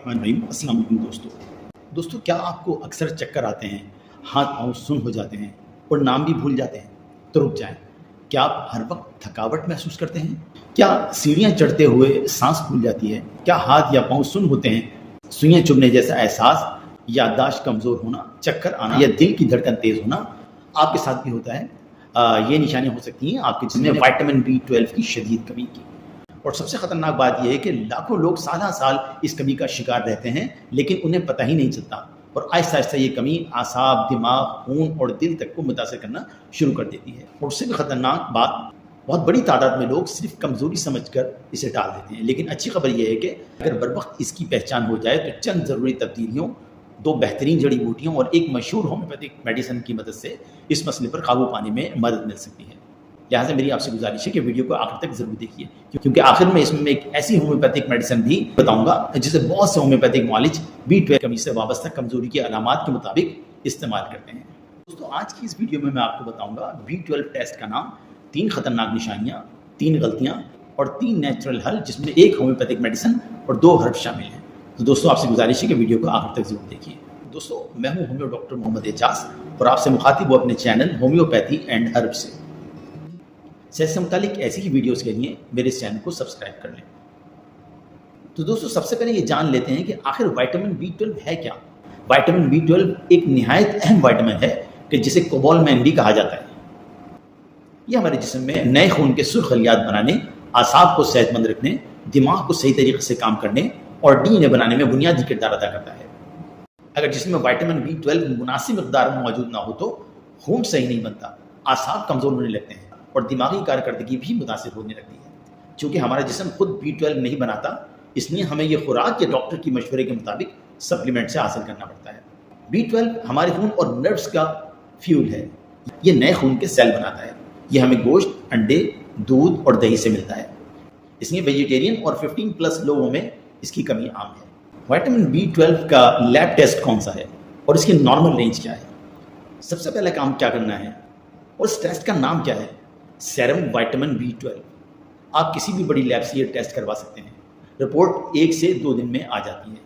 बिस्मिल्लाहिर्रहमानिर्रहीम। अस्सलाम वालेकुम दोस्तों, क्या आपको अक्सर चक्कर आते हैं, हाथ पाँव सुन्न हो जाते हैं और नाम भी भूल जाते हैं? तो रुक जाएं। क्या आप हर वक्त थकावट महसूस करते हैं? क्या सीढ़ियाँ चढ़ते हुए सांस फूल जाती है? क्या हाथ या पाँव सुन्न होते हैं? सुइयाँ चुभने जैसा एहसास, याददाश्त कमज़ोर होना, चक्कर आना या दिल की धड़कन तेज़ होना आपके साथ भी होता है? ये निशानियाँ हो सकती हैं आपके जिसमें विटामिन B12 की शदीद कमी की। और सबसे ख़तरनाक बात यह है कि लाखों लोग साल साल इस कमी का शिकार रहते हैं, लेकिन उन्हें पता ही नहीं चलता। और आहिस्ता आहिस्ता ये कमी आसाब, दिमाग, खून और दिल तक को मुतासर करना शुरू कर देती है। और उससे भी ख़तरनाक बात, बहुत बड़ी तादाद में लोग सिर्फ कमज़ोरी समझकर इसे टाल देते हैं। लेकिन अच्छी खबर यह है कि अगर बर वक्त इसकी पहचान हो जाए तो चंद ज़रूरी तब्दीलियों, 2 बेहतरीन जड़ी बूटियों और एक मशहूर होम्योपैथिक मेडिसिन की मदद से इस मसले पर काबू पाने में मदद मिल सकती है। लिहाजा मेरी आपसे गुजारिश है कि वीडियो को आखिर तक ज़रूर देखिए, क्योंकि आखिर में इसमें एक ऐसी होम्योपैथिक मेडिसिन भी बताऊंगा जिसे बहुत से होम्योपैथिक मॉलिज B12 कमी से वाबस्ता कमजोरी की अलामात के मुताबिक इस्तेमाल करते हैं। दोस्तों, आज की इस वीडियो में मैं आपको बताऊंगा B12 टेस्ट का नाम, 3 खतरनाक निशानियाँ, 3 गलतियाँ और 3 नेचुरल हल, जिसमें 1 होम्योपैथिक मेडिसिन और 2 हर्ब शामिल हैं। तो दोस्तों, आपसे गुजारिश है कि वीडियो को आखिर तक जरूर देखिए। दोस्तों, मैं हूँ होम्यो डॉक्टर मोहम्मद एजाज और आपसे मुखातिब हूँ अपने चैनल होम्योपैथी एंड हर्ब से। सेहत से मुतालिक ऐसी ही वीडियोस के लिए मेरे इस चैनल को सब्सक्राइब कर लें। तो दोस्तों, सबसे पहले ये जान लेते हैं कि आखिर विटामिन B12 है क्या। विटामिन B12 एक निहायत अहम विटामिन है कि जिसे कोबालमैन भी कहा जाता है। ये हमारे जिस्म में नए खून के सुर्ख खलियात बनाने, आसाब को सेहतमंद रखने, दिमाग को सही तरीके से काम करने और DNA बनाने में बुनियादी किरदार अदा करता है। अगर जिस्म में विटामिन B12 मुनासिब मकदार में मौजूद ना हो तो खून सही नहीं बनता, आसाब कमज़ोर होने लगते हैं और दिमागी कारकर्दगी भी मुतासिर होने लगती है। चूँकि हमारा जिस्म खुद B12 नहीं बनाता, इसलिए हमें यह खुराक या डॉक्टर की मशवरे के मुताबिक सप्लीमेंट से हासिल करना पड़ता है। B12 हमारे खून और नर्व्स का फ्यूल है। ये नए खून के सेल बनाता है। यह हमें गोश्त, अंडे, दूध और दही से मिलता है। इसलिए वेजिटेरियन और 15+ लोगों में इसकी कमी आम है। विटामिन B12 का लैब टेस्ट कौन सा है और इसकी नॉर्मल रेंज क्या है? सबसे पहला काम क्या करना है और इस टेस्ट का नाम क्या है? Serum vitamin B12। आप किसी भी बड़ी लैब से ये टेस्ट करवा सकते हैं। रिपोर्ट 1 से 2 दिन में आ जाती है।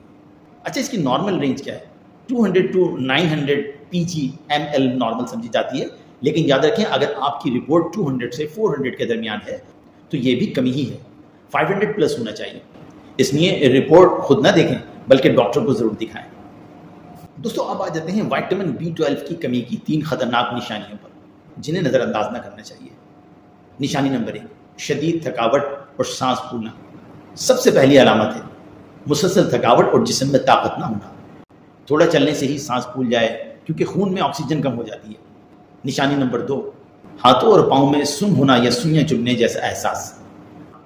अच्छा, इसकी नॉर्मल रेंज क्या है? 200 to 900 pg/ml नॉर्मल समझी जाती है, लेकिन याद रखें अगर आपकी रिपोर्ट 200 से 400 के दरमियान है तो ये भी कमी ही है। 500+ होना चाहिए। इसलिए रिपोर्ट खुद ना देखें बल्कि डॉक्टर को ज़रूर दिखाएं। दोस्तों, अब आ जाते हैं विटामिन B12 की कमी की 3 खतरनाक निशानियों पर, जिन्हें नज़रअंदाज ना करना चाहिए। निशानी नंबर 1, शदीद थकावट और सांस फूलना। सबसे पहली अलामत है मुसलसल थकावट और जिस्म में ताकत ना होना। थोड़ा चलने से ही सांस फूल जाए क्योंकि खून में ऑक्सीजन कम हो जाती है। निशानी नंबर 2, हाथों और पाँव में सुन्न होना या सुइयाँ चुभने जैसा एहसास,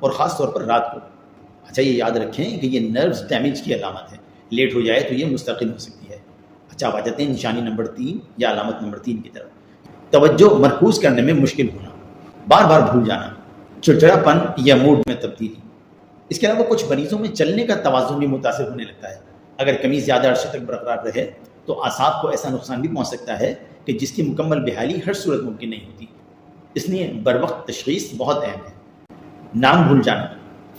और ख़ास तौर पर रात को। अच्छा, ये याद रखें कि ये नर्व्स डैमेज की अलामत है। लेट हो जाए तो ये मुस्तकिल हो सकती है। अच्छा, अब आ जाते हैं निशानी नंबर 3 या अलामत नंबर 3 की तरफ। तवज्जो मरकूज़ करने में मुश्किल होना, बार बार भूल जाना, चिड़चिड़ापन या मूड में तब्दीली। इसके अलावा कुछ मरीजों में चलने का तवाज़ुन भी मुतासिर होने लगता है। अगर कमी ज़्यादा अरसे तक बरकरार रहे तो आसाब को ऐसा नुकसान भी पहुँच सकता है कि जिसकी मुकम्मल बहाली हर सूरत मुमकिन नहीं होती। इसलिए बर वक्त तशख़ीस बहुत अहम है। नाम भूल जाना,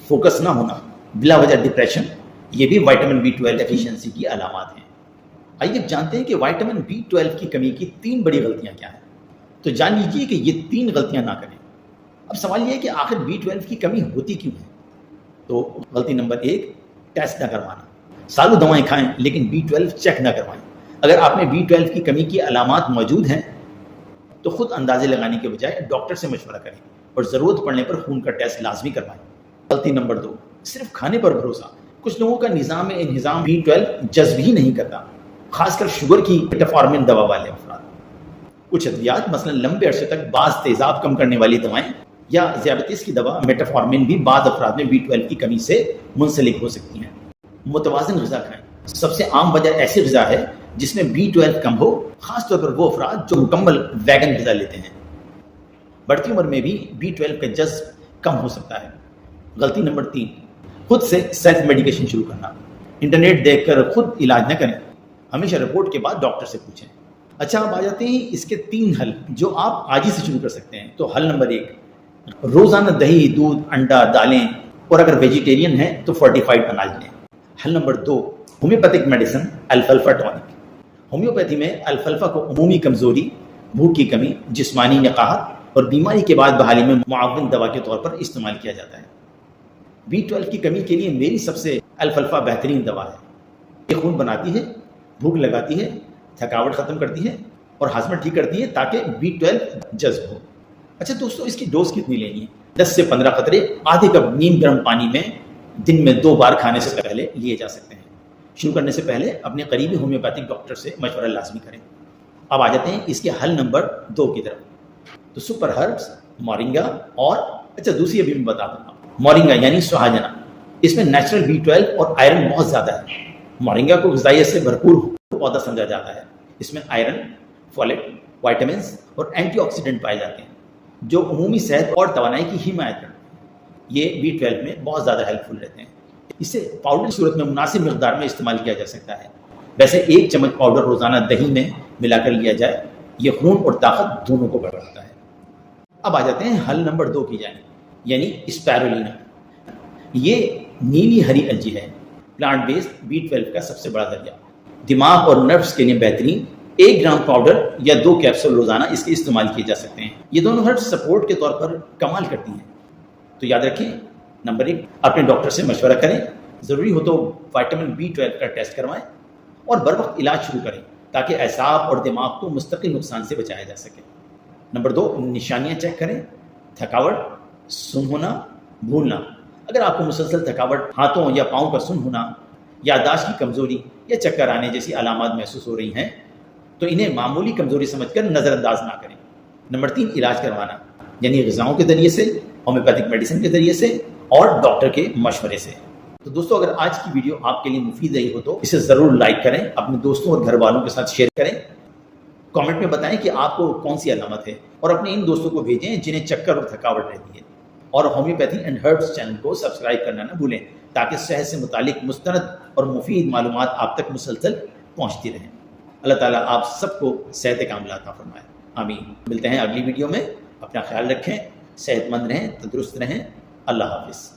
फोकस ना होना, बिला वजह डिप्रेशन, ये भी विटामिन B12 डेफिशिएंसी की अलामात हैं। आइए अब जानते हैं कि विटामिन B12 की कमी की 3 बड़ी गलतियाँ क्या हैं। तो जान लीजिए कि ये 3 गलतियाँ ना करें। अब सवाल ये है कि आखिर B12 की कमी होती क्यों है? तो गलती नंबर 1, टेस्ट ना करवाना। सालों दवाएं खाएं लेकिन B12 चेक ना करवाएं। अगर आप में B12 की कमी की अलामात मौजूद हैं तो खुद अंदाजे लगाने के बजाय डॉक्टर से मशवरा करें और ज़रूरत पड़ने पर खून का टेस्ट लाजमी करवाएं। गलती नंबर 2, सिर्फ खाने पर भरोसा। कुछ लोगों का निज़ाम B12 जज्ब ही नहीं करता, खासकर शुगर की मेटफॉर्मिन दवा वाले अफराद। कुछ अद्वियात मसलन लंबे अरसे तक बाज़ तेज़ाब कम करने वाली दवाएं या ज़ियाबतीस की दवा मेटफॉर्मिन भी बाज़ अफराद में B12 की कमी से मुंसलिक हो सकती हैं। मुतवाज़िन ग़िज़ा खाएं। सबसे आम वजह ऐसी ग़िज़ा है जिसमें B12 कम हो, ख़ासतौर पर वो अफराद जो मुकम्मल वैगन ग़िज़ा लेते हैं। बढ़ती उम्र में भी B12 का जज्ब कम हो सकता है। गलती नंबर 3, खुद से सेल्फ मेडिकेशन शुरू करना। इंटरनेट देखकर खुद इलाज न करें, हमेशा रिपोर्ट के बाद डॉक्टर से पूछें। अच्छा, अब आ जाते हैं इसके 3 हल जो आप आज ही से शुरू कर सकते हैं। तो हल नंबर 1, रोज़ाना दही, दूध, अंडा, दालें और अगर वेजिटेरियन है तो फोर्टिफाइड अनाज लें। हल number 2, homeopathic medicine الفلفا tonic. Homeopathy میں الفلفا کو عمومی کمزوری، بھوک کی کمی، جسمانی نقاہت اور بیماری کے بعد بحالی میں معاون دوا کے طور پر استعمال کیا جاتا ہے۔ B12 کی کمی کے لیے میری سب سے الفلفا بہترین دوا ہے۔ یہ خون بناتی ہے، بھوک لگاتی ہے، تھکاوٹ ختم کرتی ہے اور ہاضمہ ٹھیک کرتی ہے تاکہ B12 جذب ہو۔ اچھا دوستو، اس کی ڈوز کتنی لینی ہے؟ 10 سے 15 قطرے آدھے کپ نیم گرم پانی میں دن میں 2 بار کھانے سے پہلے لیے جا سکتے ہیں۔ شروع کرنے سے پہلے اپنے قریبی ہومیوپیتھک ڈاکٹر سے مشورہ لازمی کریں۔ اب آ جاتے ہیں اس کے حل نمبر 2 کی طرف۔ تو سپر ہربس، مورنگا اور اچھا دوسری ابھی میں بتا دوں گا، مورنگا یعنی سہاجنا، اس میں نیچرل B12 اور آئرن بہت زیادہ ہے۔ مورنگا کو غذائیت سے بھرپور پودا سمجھا جاتا ہے۔ اس میں آئرن، فولیٹ، وائٹامنس اور اینٹی آکسیڈنٹ پائے جاتے ہیں جو عمومی صحت اور توانائی کی حمایت کرتے ہیں۔ یہ B12 میں بہت زیادہ ہیلپ فل رہتے ہیں۔ اسے پاؤڈر کی صورت میں مناسب مقدار میں استعمال کیا جا سکتا ہے۔ ویسے 1 چمچ پاؤڈر روزانہ دہی میں ملا کر لیا جائے، یہ خون اور طاقت دونوں کو بڑھاتا ہے۔ اب آ جاتے ہیں حل نمبر 2 کی جانب، یعنی اسپیرولینا۔ یہ نیلی ہری الجی ہے، پلانٹ بیسڈ B12 کا سب سے بڑا ذریعہ۔ دماغ اور نروس کے لیے بہترین، 1 گرام پاؤڈر یا 2 کیپسول روزانہ اس کے استعمال کیے جا سکتے ہیں۔ یہ دونوں ہربس سپورٹ کے طور پر کمال کرتی ہیں۔ تو یاد رکھیں، نمبر 1 اپنے ڈاکٹر سے مشورہ کریں، ضروری ہو تو وائٹامن B12 کا ٹیسٹ کروائیں اور بر وقت علاج شروع کریں تاکہ اعصاب اور دماغ کو مستقل نقصان سے بچایا جا سکے۔ نمبر 2 نشانیاں چیک کریں، تھکاوٹ، سن ہونا، بھولنا۔ اگر آپ کو مسلسل تھکاوٹ، ہاتھوں یا پاؤں کا سن ہونا، یادداشت کی کمزوری یا چکر آنے جیسی علامات محسوس ہو رہی ہیں تو انہیں معمولی کمزوری سمجھ کر نظر انداز نہ کریں۔ نمبر 3 علاج کروانا، یعنی غذاؤں کے ذریعے سے، ہومیوپیتھک میڈیسن کے ذریعے سے اور ڈاکٹر کے مشورے سے۔ تو دوستو، اگر آج کی ویڈیو آپ کے لیے مفید رہی ہو تو اسے ضرور لائک کریں، اپنے دوستوں اور گھر والوں کے ساتھ شیئر کریں، کامنٹ میں بتائیں کہ آپ کو کون سی علامت ہے اور اپنے ان دوستوں کو بھیجیں جنہیں چکر اور تھکاوٹ رہتی ہے۔ اور ہومیوپیتھی اینڈ ہربس چینل کو سبسکرائب کرنا نہ بھولیں تاکہ صحت سے متعلق مستند اور مفید معلومات آپ تک مسلسل پہنچتی رہیں۔ اللہ تعالیٰ آپ سب کو صحت کاملہ عطا فرمائے، آمین۔ ملتے ہیں اگلی ویڈیو میں، اپنا خیال رکھیں، صحت مند رہیں، تندرست رہیں، اللہ حافظ۔